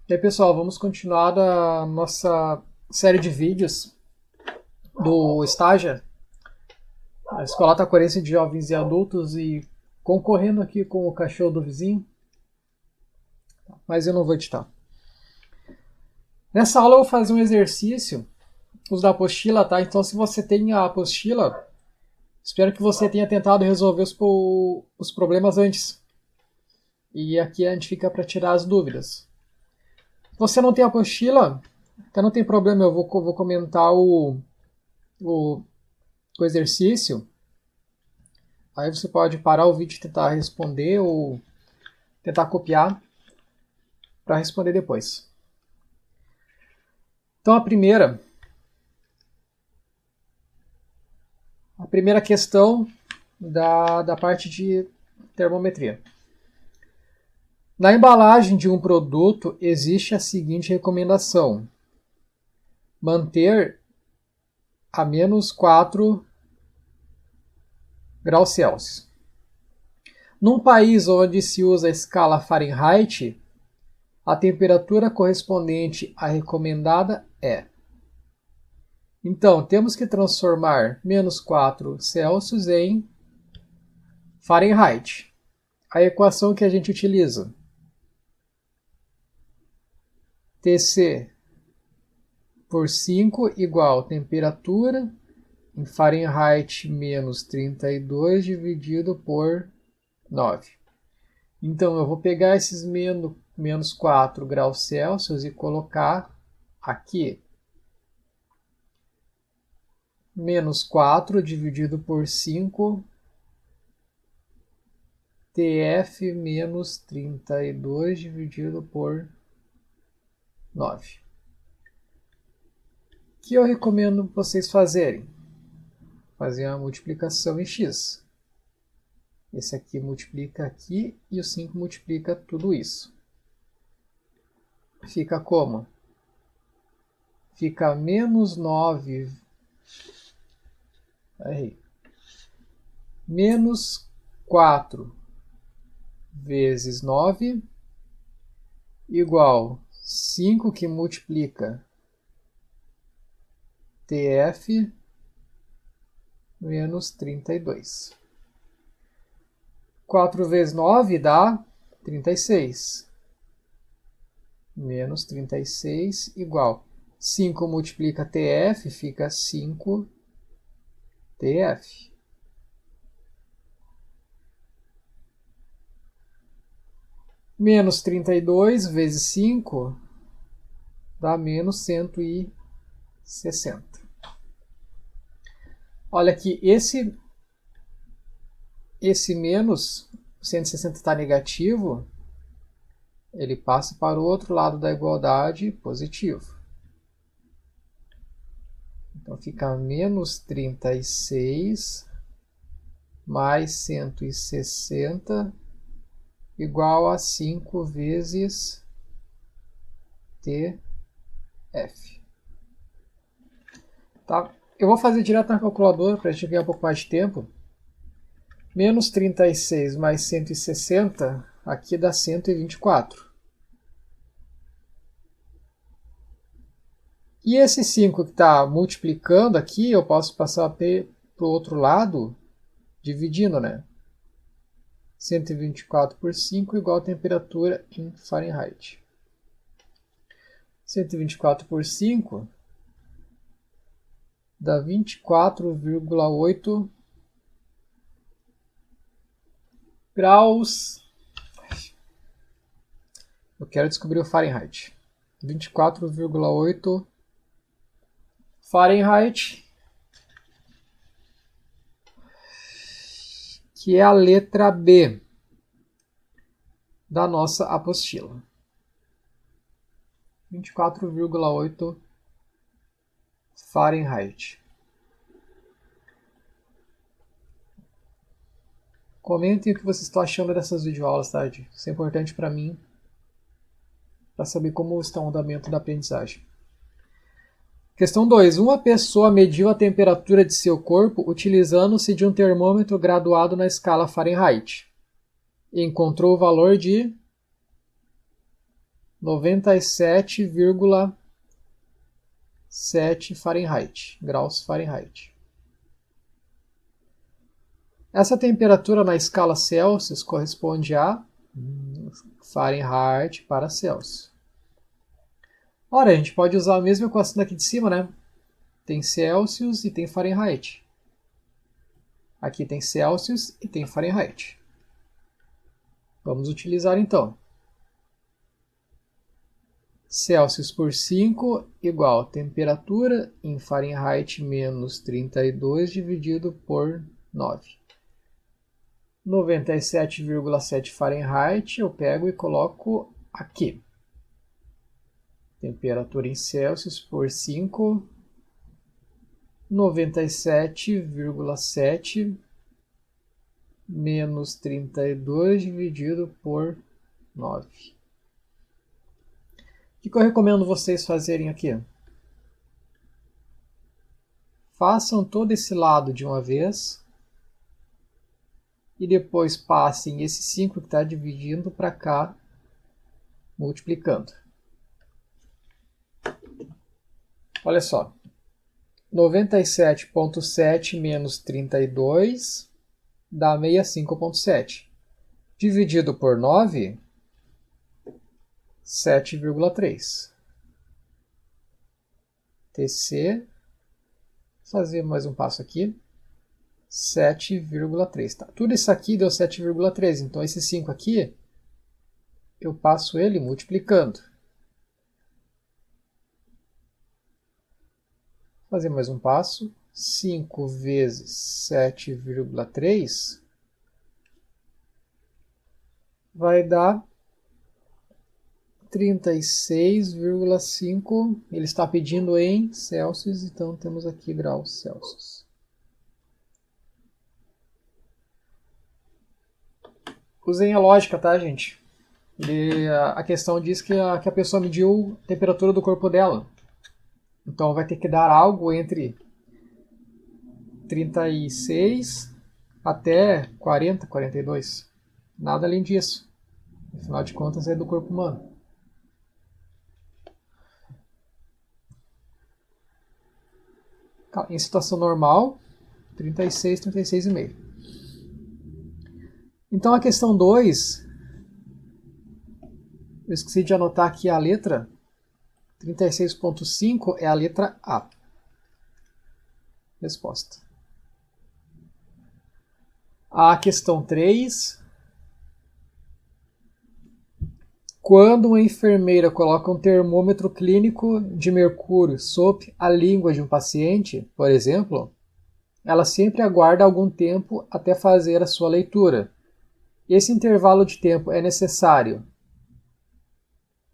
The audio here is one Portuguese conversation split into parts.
E aí, pessoal, vamos continuar da nossa série de vídeos do Estágio, a Escola Taquarense de Jovens e Adultos, e concorrendo aqui com o cachorro do vizinho, mas eu não vou editar. Nessa aula eu vou fazer um exercício, os da apostila, tá? Então, se você tem a apostila, espero que você tenha tentado resolver os problemas antes. E aqui a gente fica para tirar as dúvidas. Se você não tem a apostila, então não tem problema, eu vou comentar o exercício. Aí você pode parar o vídeo e tentar responder ou tentar copiar para responder depois. Então a primeira questão da parte de termometria. Na embalagem de um produto existe a seguinte recomendação: manter a menos 4 graus Celsius. Num país onde se usa a escala Fahrenheit, a temperatura correspondente à recomendada é. Então, temos que transformar menos 4 Celsius em Fahrenheit. A equação que a gente utiliza: Tc por 5 igual temperatura em Fahrenheit menos 32 dividido por 9. Então, eu vou pegar esses menos 4 graus Celsius e colocar aqui. Menos 4 dividido por 5, TF menos 32 dividido por 9. O que eu recomendo vocês fazerem? Fazer a multiplicação em x. Esse aqui multiplica aqui e o 5 multiplica tudo isso. Fica como? Fica menos 9. Errei. Menos 4 vezes 9 igual 5 que multiplica TF menos 32. 4 vezes 9 dá 36. Menos 36 igual 5 multiplica TF, fica 5 TF. Menos 32 vezes 5 dá menos 160. Olha aqui, esse menos 160 está negativo, ele passa para o outro lado da igualdade positivo. Então fica menos 36 mais 160 igual a 5 vezes TF. Tá? Eu vou fazer direto na calculadora para a gente ganhar um pouco mais de tempo. Menos 36 mais 160, aqui dá 124. E esse 5 que está multiplicando aqui, eu posso passar para o outro lado, dividindo, né? 124 por 5 igual a temperatura em Fahrenheit. 124 por 5 dá 24,8 graus. Eu quero descobrir o Fahrenheit. 24,8 Fahrenheit, que é a letra B da nossa apostila. 24,8 Fahrenheit. Comentem o que vocês estão achando dessas videoaulas, tá? Isso é importante para mim, para saber como está o andamento da aprendizagem. Questão 2. Uma pessoa mediu a temperatura de seu corpo utilizando-se de um termômetro graduado na escala Fahrenheit. E encontrou o valor de 97,7 Fahrenheit, graus Fahrenheit. Essa temperatura na escala Celsius corresponde a Fahrenheit para Celsius. Ora, a gente pode usar a mesma equação daqui de cima, né? Tem Celsius e tem Fahrenheit. Aqui tem Celsius e tem Fahrenheit. Vamos utilizar então. Celsius por 5 igual a temperatura em Fahrenheit menos 32 dividido por 9. 97,7 Fahrenheit eu pego e coloco aqui. Temperatura em Celsius por 5, 97,7 menos 32 dividido por 9. O que eu recomendo vocês fazerem aqui? Façam todo esse lado de uma vez e depois passem esse 5 que está dividindo para cá, multiplicando. Olha só, 97,7 menos 32 dá 65,7. Dividido por 9, 7,3. TC, fazer mais um passo aqui, 7,3. Tá. Tudo isso aqui deu 7,3, então esse 5 aqui, eu passo ele multiplicando. Fazer mais um passo, 5 vezes 7,3 vai dar 36,5. Ele está pedindo em Celsius, então temos aqui graus Celsius. Usem a lógica, tá, gente? A questão diz que a pessoa mediu a temperatura do corpo dela. Então vai ter que dar algo entre 36 até 40, 42. Nada além disso. Afinal de contas é do corpo humano. Em situação normal, 36, 36,5. Então a questão 2, eu esqueci de anotar aqui a letra. 36,5 é a letra A. Resposta. A questão 3. Quando uma enfermeira coloca um termômetro clínico de mercúrio sob a língua de um paciente, por exemplo, ela sempre aguarda algum tempo até fazer a sua leitura. Esse intervalo de tempo é necessário.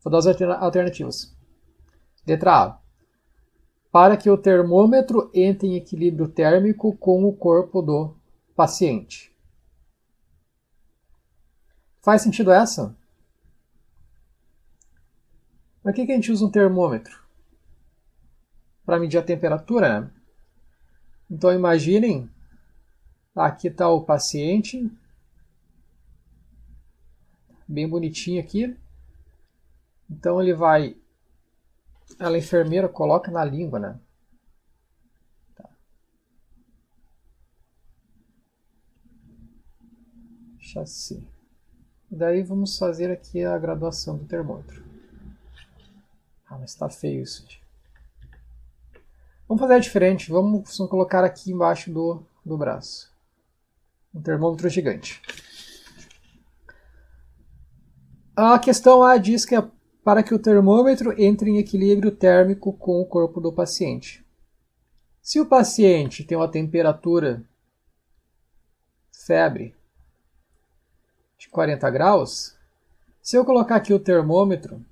Vou dar as alternativas. Letra A. Para que o termômetro entre em equilíbrio térmico com o corpo do paciente. Faz sentido essa? Para que a gente usa um termômetro? Para medir a temperatura, né? Então imaginem, aqui está o paciente, bem bonitinho aqui. Então ele vai, ela enfermeira coloca na língua, né? Tá. Deixa assim. Daí vamos fazer aqui a graduação do termômetro. Ah, mas está feio isso. Vamos fazer diferente. Vamos colocar aqui embaixo do braço. Um termômetro gigante. A questão A diz que é para que o termômetro entre em equilíbrio térmico com o corpo do paciente. Se o paciente tem uma temperatura, febre, de 40 graus, se eu colocar aqui o termômetro,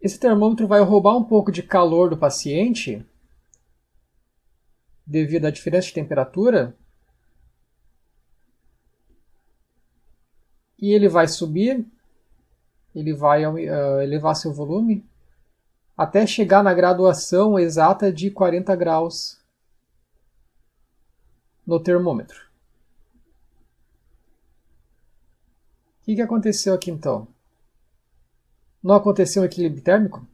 esse termômetro vai roubar um pouco de calor do paciente, devido à diferença de temperatura, e ele vai subir, ele vai elevar seu volume, até chegar na graduação exata de 40 graus no termômetro. O que aconteceu aqui então? não aconteceu um equilíbrio térmico?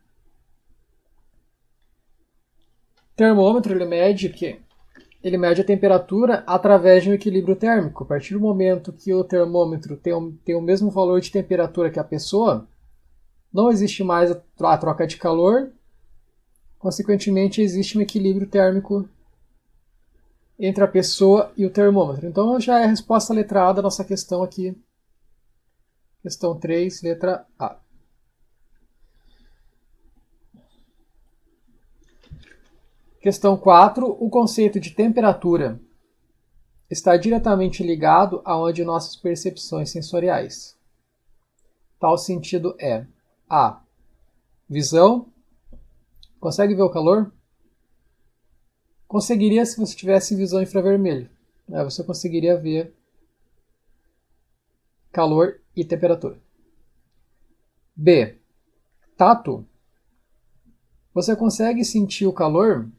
O termômetro ele mede a temperatura através de um equilíbrio térmico. A partir do momento que o termômetro tem o mesmo valor de temperatura que a pessoa, não existe mais a troca de calor, consequentemente existe um equilíbrio térmico entre a pessoa e o termômetro. Então já é a resposta letra A da nossa questão aqui. Questão 3, letra A. Questão 4. O conceito de temperatura está diretamente ligado aonde nossas percepções sensoriais. Tal sentido é A. Visão. Consegue ver o calor? Conseguiria se você tivesse visão infravermelho. Você conseguiria ver calor e temperatura. B. Tato. Você consegue sentir o calor?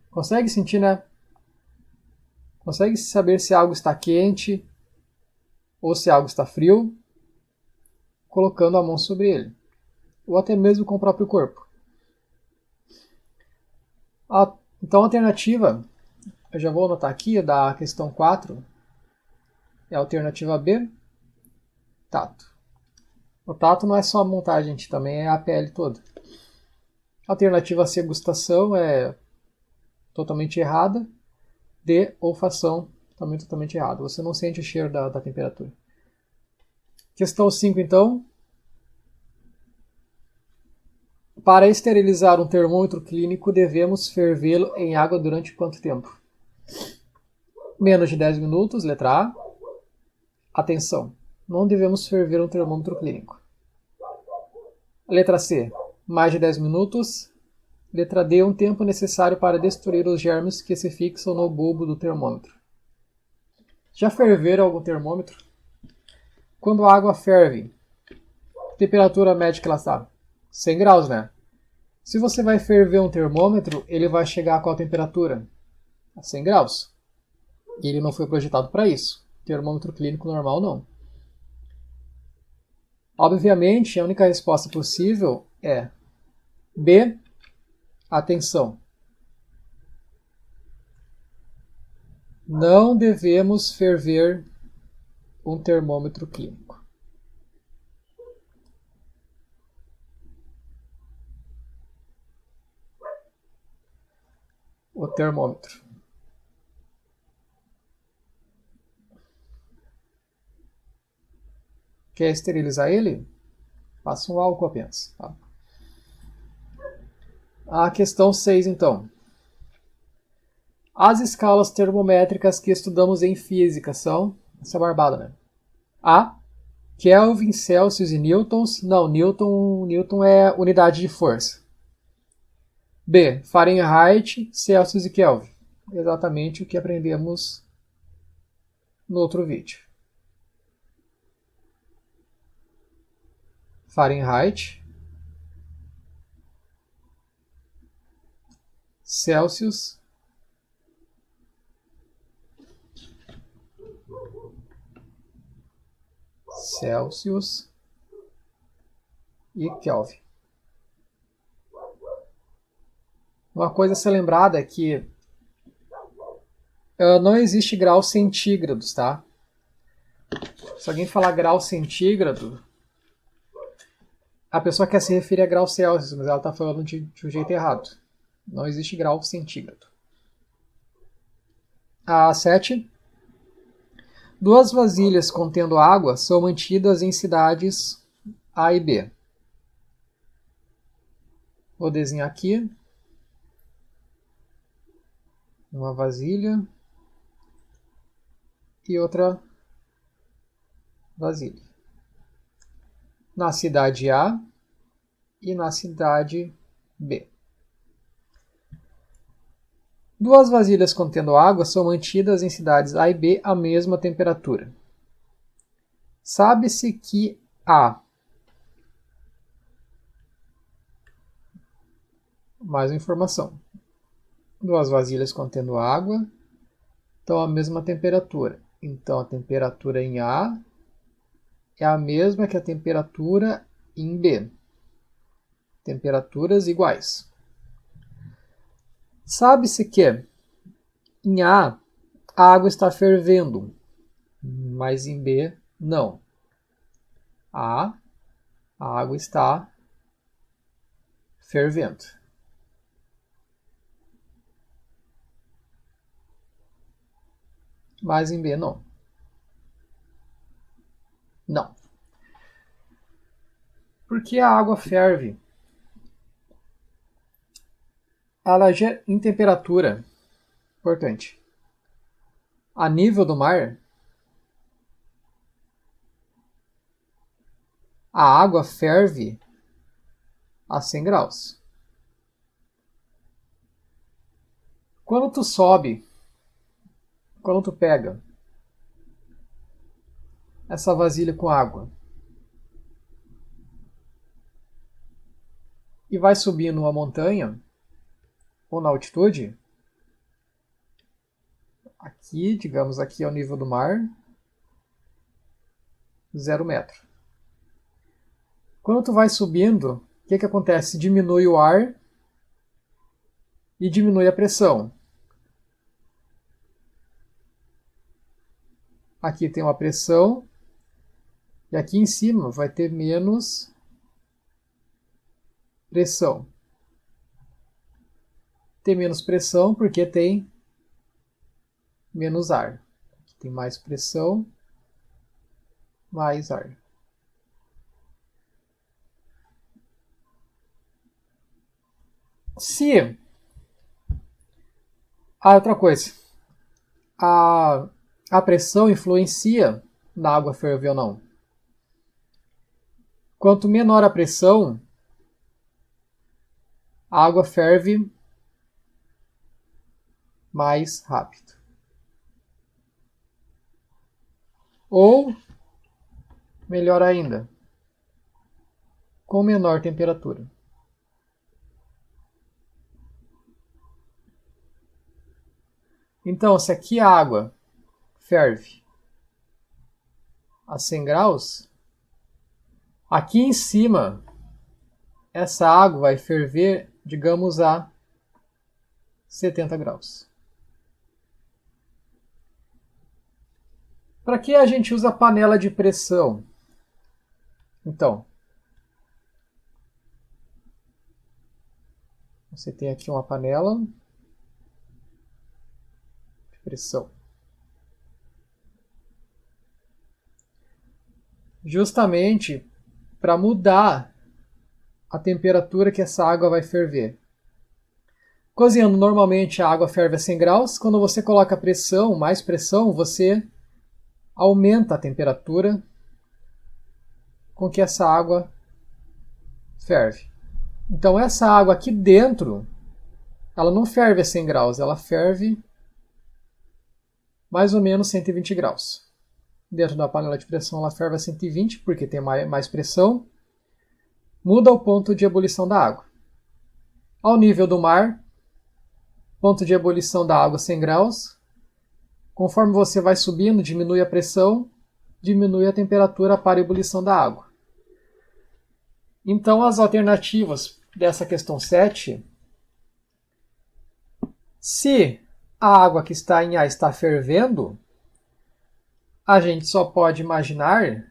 Consegue sentir, né? Consegue saber se algo está quente ou se algo está frio, colocando a mão sobre ele, ou até mesmo com o próprio corpo. Então a alternativa, eu já vou anotar aqui, da questão 4, é a alternativa B, tato. O tato não é só a montagem, gente, também é a pele toda. A alternativa C, gustação, é totalmente errada. D, olfação, também totalmente errado. Você não sente o cheiro da temperatura. Questão 5, então. Para esterilizar um termômetro clínico, devemos fervê-lo em água durante quanto tempo? Menos de 10 minutos, letra A. Atenção, não devemos ferver um termômetro clínico. Letra C, mais de 10 minutos. Letra D, um tempo necessário para destruir os germes que se fixam no bulbo do termômetro. Já ferveram algum termômetro? Quando a água ferve, temperatura média que ela está? 100 graus, né? Se você vai ferver um termômetro, ele vai chegar a qual temperatura? A 100 graus. E ele não foi projetado para isso. Termômetro clínico normal, não. Obviamente, a única resposta possível é B. Atenção. Não devemos ferver um termômetro clínico. O termômetro. Quer esterilizar ele? Passa um álcool apenas. Tá? A questão 6, então. As escalas termométricas que estudamos em física são... Essa é barbada, né? A. Kelvin, Celsius e Newtons. Não, Newton é unidade de força. B. Fahrenheit, Celsius e Kelvin. Exatamente o que aprendemos no outro vídeo. Fahrenheit, Celsius e Kelvin. Uma coisa a ser lembrada é que não existe graus centígrados, tá? Se alguém falar grau centígrado, a pessoa quer se referir a grau Celsius, mas ela está falando de um jeito errado. Não existe grau centígrado. A 7. Duas vasilhas contendo água são mantidas em cidades A e B. Vou desenhar aqui. Uma vasilha e outra vasilha. Na cidade A e na cidade B. Duas vasilhas contendo água são mantidas em cidades A e B à mesma temperatura. Sabe-se que A. Mais uma informação. Duas vasilhas contendo água estão à mesma temperatura. Então a temperatura em A é a mesma que a temperatura em B. Temperaturas iguais. Sabe-se que em A água está fervendo, mas em B não. A água está fervendo. Mas em B não. Não. Porque a água ferve? Ela já em temperatura, importante, a nível do mar, a água ferve a 100 graus. Quando tu sobe, quando tu pega essa vasilha com água e vai subindo uma montanha ou na altitude, aqui, digamos, aqui é o nível do mar, 0 metro. Quando tu vai subindo, o que acontece? Diminui o ar e diminui a pressão. Aqui tem uma pressão e aqui em cima vai ter menos pressão. Tem menos pressão porque tem menos ar. Aqui tem mais pressão, mais ar. Se outra coisa, a pressão influencia na água ferver ou não. Quanto menor a pressão, a água ferve mais rápido. Ou, melhor ainda, com menor temperatura. Então, se aqui a água ferve a 100 graus, aqui em cima, essa água vai ferver, digamos, a 70 graus. Para que a gente usa panela de pressão? Então, você tem aqui uma panela de pressão. Justamente para mudar a temperatura que essa água vai ferver. Cozinhando, normalmente a água ferve a 100 graus. Quando você coloca pressão, mais pressão, você aumenta a temperatura com que essa água ferve. Então essa água aqui dentro, ela não ferve a 100 graus, ela ferve mais ou menos 120 graus. Dentro da panela de pressão ela ferve a 120, porque tem mais pressão. Muda o ponto de ebulição da água. Ao nível do mar, ponto de ebulição da água 100 graus. Conforme você vai subindo, diminui a pressão, diminui a temperatura para a ebulição da água. Então, as alternativas dessa questão 7, se a água que está em A está fervendo, a gente só pode imaginar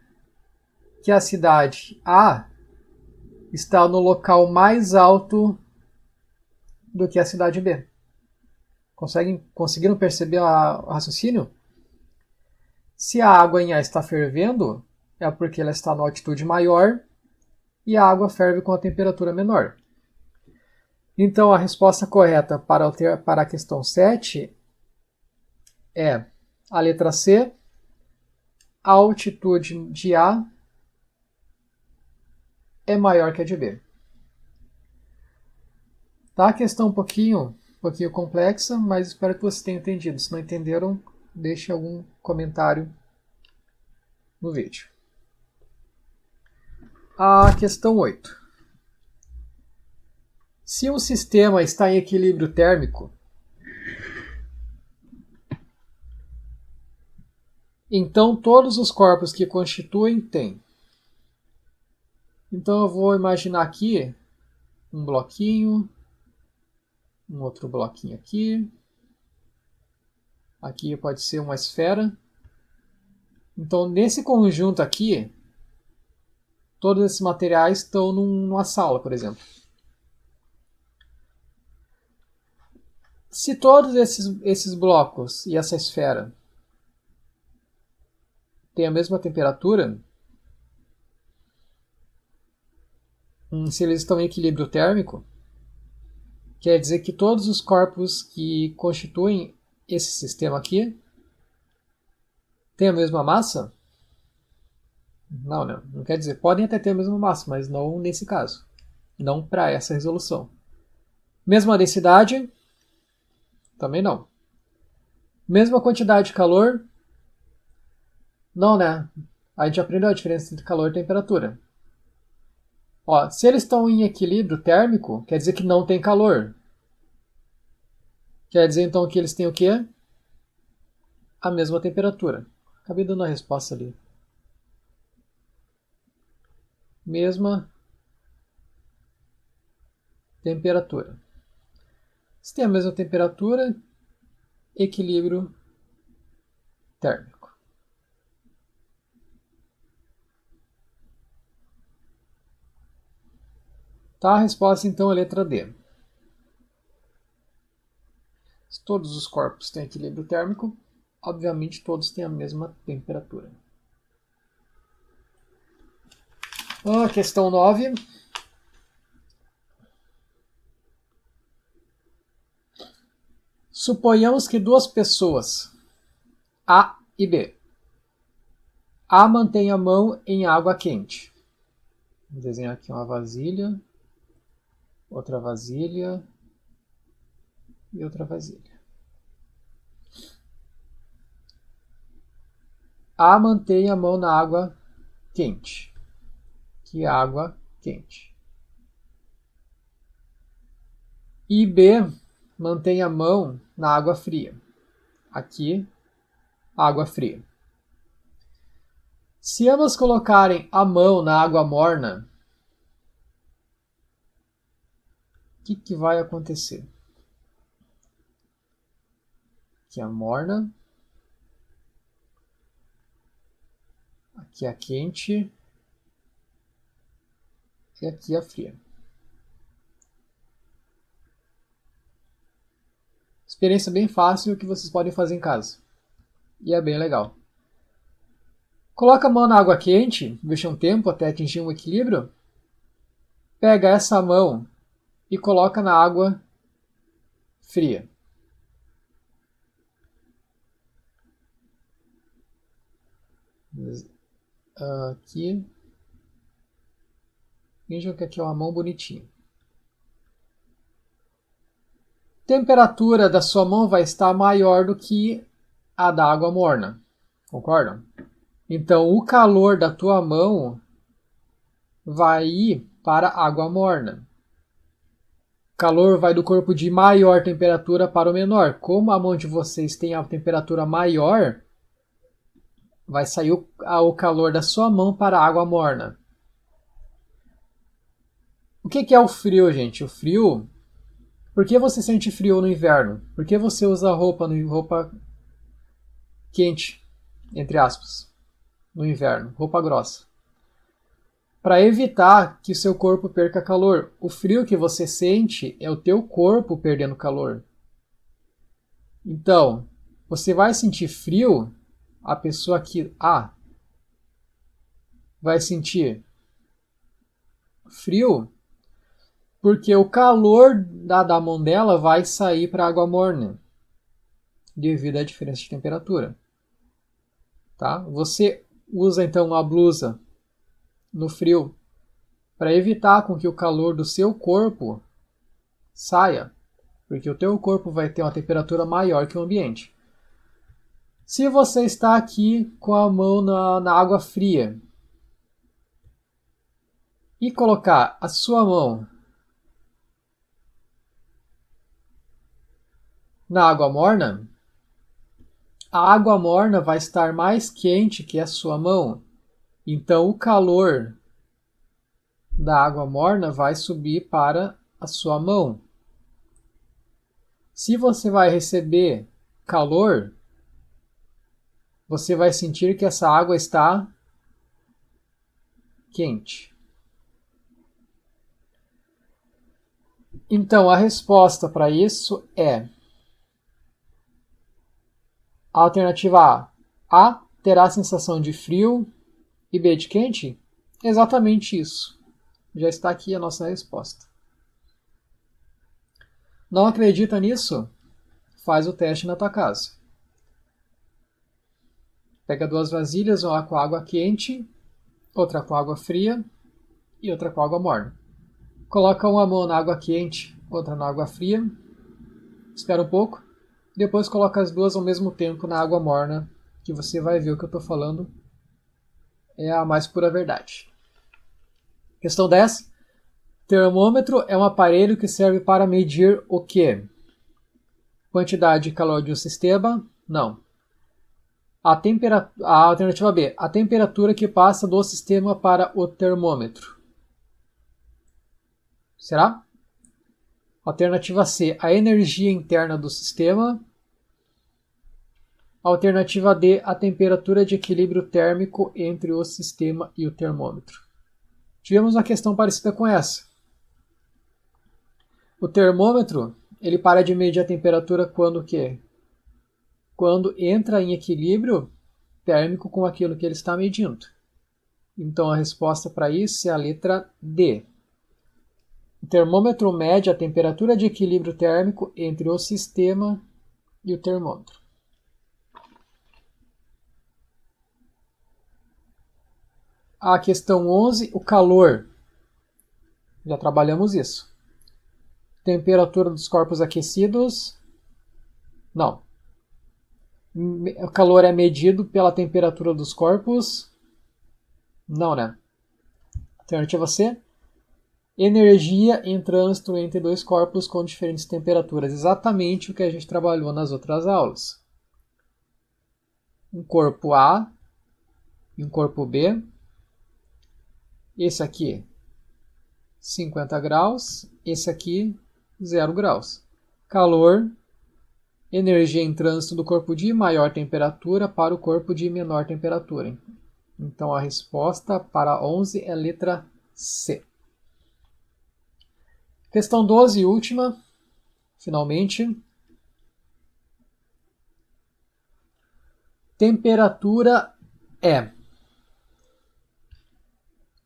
que a cidade A está no local mais alto do que a cidade B. Conseguiram perceber o raciocínio? Se a água em A está fervendo, é porque ela está na altitude maior e a água ferve com a temperatura menor. Então, a resposta correta para a questão 7 é a letra C. A altitude de A é maior que a de B. Tá? A questão um pouquinho complexa, mas espero que vocês tenham entendido. Se não entenderam, deixe algum comentário no vídeo. A questão 8. Se um sistema está em equilíbrio térmico, então todos os corpos que constituem têm Então eu vou imaginar aqui um bloquinho, um outro bloquinho aqui. Aqui pode ser uma esfera. Então nesse conjunto aqui, todos esses materiais estão numa sala, por exemplo. Se todos esses blocos e essa esfera têm a mesma temperatura, se eles estão em equilíbrio térmico, quer dizer que todos os corpos que constituem esse sistema aqui têm a mesma massa? Não, não. Não quer dizer. Podem até ter a mesma massa, mas não nesse caso. Não para essa resolução. Mesma densidade? Também não. Mesma quantidade de calor? Não, né? A gente aprendeu a diferença entre calor e temperatura. Ó, se eles estão em equilíbrio térmico, quer dizer que não tem calor. Quer dizer então que eles têm o quê? A mesma temperatura. Acabei dando a resposta ali. Mesma temperatura. Se tem a mesma temperatura, equilíbrio térmico. Tá, a resposta então é a letra D. Se todos os corpos têm equilíbrio térmico, obviamente todos têm a mesma temperatura. Questão 9. Suponhamos que duas pessoas, A e B. A mantém a mão em água quente. Vou desenhar aqui uma vasilha, outra vasilha e outra vasilha. A mantém a mão na água quente. Que água quente. E B mantém a mão na água fria. Aqui, água fria. Se ambas colocarem a mão na água morna, o que vai acontecer? Aqui a morna. Aqui a quente. E aqui a fria. Experiência bem fácil que vocês podem fazer em casa. E é bem legal. Coloca a mão na água quente, deixa um tempo até atingir um equilíbrio. Pega essa mão e coloca na água fria. Aqui. Vejam que aqui é uma mão bonitinha. Temperatura da sua mão vai estar maior do que a da água morna. Concordam? Então, o calor da tua mão vai ir para a água morna. O calor vai do corpo de maior temperatura para o menor. Como a mão de vocês tem a temperatura maior, vai sair o calor da sua mão para a água morna. O que é o frio, gente? O frio... Por que você sente frio no inverno? Por que você usa roupa quente, entre aspas, no inverno? Roupa grossa. Para evitar que seu corpo perca calor. O frio que você sente é o teu corpo perdendo calor. Então, você vai sentir frio, a pessoa aqui, A, vai sentir frio porque o calor da mão dela vai sair para a água morna devido à diferença de temperatura. Tá? Você usa então uma blusa no frio para evitar com que o calor do seu corpo saia, porque o teu corpo vai ter uma temperatura maior que o ambiente. Se você está aqui com a mão na água fria e colocar a sua mão na água morna, a água morna vai estar mais quente que a sua mão. Então o calor da água morna vai subir para a sua mão. Se você vai receber calor, você vai sentir que essa água está quente. Então, a resposta para isso é a alternativa A terá a sensação de frio e B de quente? Exatamente isso. Já está aqui a nossa resposta. Não acredita nisso? Faz o teste na tua casa. Pega 2 vasilhas, uma com água quente, outra com água fria e outra com água morna. Coloca uma mão na água quente, outra na água fria. Espera um pouco. Depois coloca as duas ao mesmo tempo na água morna, que você vai ver o que eu estou falando. É a mais pura verdade. Questão 10. Termômetro é um aparelho que serve para medir o quê? Quantidade de calor de um sistema? Não. A alternativa B. A temperatura que passa do sistema para o termômetro. Será? Alternativa C. A energia interna do sistema. Alternativa D. A temperatura de equilíbrio térmico entre o sistema e o termômetro. Tivemos uma questão parecida com essa. O termômetro, ele para de medir a temperatura quando o quê? Quando entra em equilíbrio térmico com aquilo que ele está medindo. Então a resposta para isso é a letra D. O termômetro mede a temperatura de equilíbrio térmico entre o sistema e o termômetro. A questão 11, o calor. Já trabalhamos isso. Temperatura dos corpos aquecidos? Não. O calor é medido pela temperatura dos corpos? Não, né? Alternativa C. Energia em trânsito entre dois corpos com diferentes temperaturas. Exatamente o que a gente trabalhou nas outras aulas. Um corpo A e um corpo B. Esse aqui, 50 graus. Esse aqui, 0 graus. Calor, energia em trânsito do corpo de maior temperatura para o corpo de menor temperatura. Então a resposta para 11 é a letra C. Questão 12 e última, finalmente. Temperatura é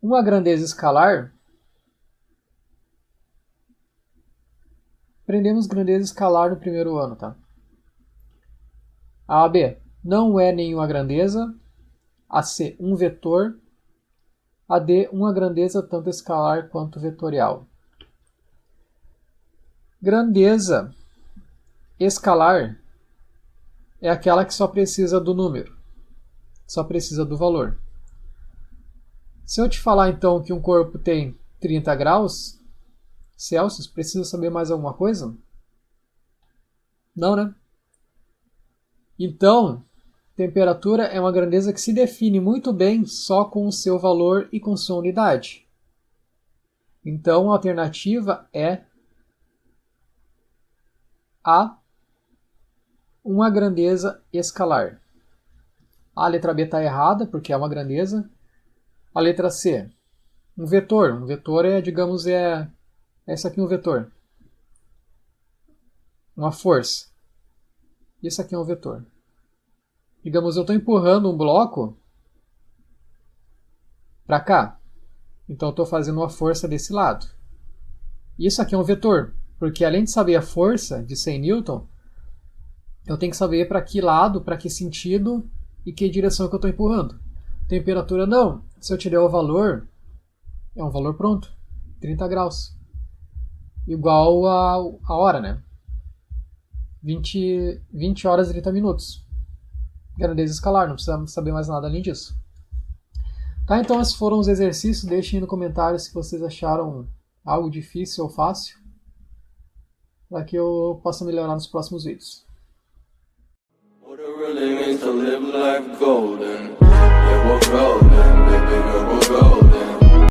uma grandeza escalar. Aprendemos grandeza escalar no primeiro ano, tá? A B não é nenhuma grandeza. A C, um vetor. A D, uma grandeza tanto escalar quanto vetorial. Grandeza escalar é aquela que só precisa do número, só precisa do valor. Se eu te falar então que um corpo tem 30 graus Celsius, precisa saber mais alguma coisa? Não, né? Então, temperatura é uma grandeza que se define muito bem só com o seu valor e com sua unidade. Então, a alternativa é A, uma grandeza escalar. A letra B está errada, porque é uma grandeza. A letra C, um vetor. Um vetor é, digamos, esse aqui é um vetor. Uma força. Isso aqui é um vetor. Digamos, eu estou empurrando um bloco para cá. Então, eu estou fazendo uma força desse lado. Isso aqui é um vetor, porque além de saber a força de 100 Newton, eu tenho que saber para que lado, para que sentido e que direção que eu estou empurrando. Temperatura não. Se eu te der o valor, é um valor pronto. 30 graus. Igual a hora, né? 20 horas e 30 minutos. Grandeza escalar, não precisa saber mais nada além disso. Tá, então esses foram os exercícios. Deixem no comentário se vocês acharam algo difícil ou fácil, para que eu possa melhorar nos próximos vídeos. What it really means to live life golden. Yeah, we're golden, baby girl, we're golden.